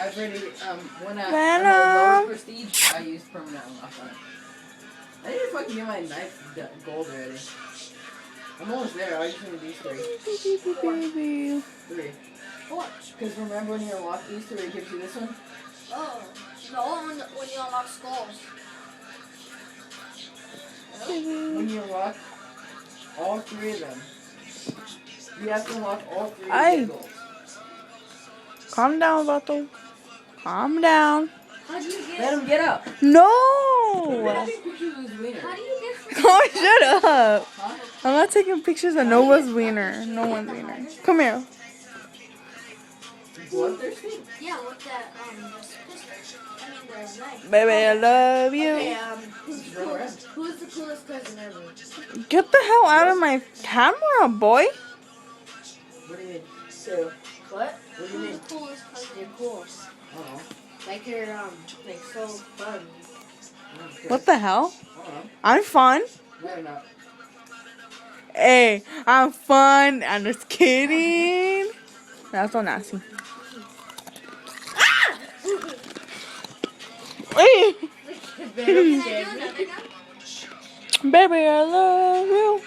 I've already, when I Venom. lower prestige, I used permanent unlock on it. I need to fucking get my knife gold already. I'm almost there. I just need these three. Three. What? Because remember when you unlock these three, it gives you this one? Oh, no, when you unlock skulls. When you unlock all three of them, you have to unlock all three Aye. of the goals. Calm down, Vato. Calm down. How do you get? Let him get up. No! You're taking pictures of his wiener. How do you get? Oh, shut up. Huh? I'm not taking pictures of Noah's wiener. No one's wiener. Come here. Bloodthirsty? Yeah, with that pistol. I mean the knife. Baby, I love you. Okay, Just run around. who's the coolest cousin ever? Get the hell out of my camera, boy. What do you mean? So, What? what do you mean? Who's the coolest cousin? You're cool. I don't know. Like you're like so fun. Okay. What the hell? I don't know. I'm fun. No, you're not. Hey, I'm fun. I'm just kidding. That's so nasty. Hey, Can I do another gun? baby, I love you.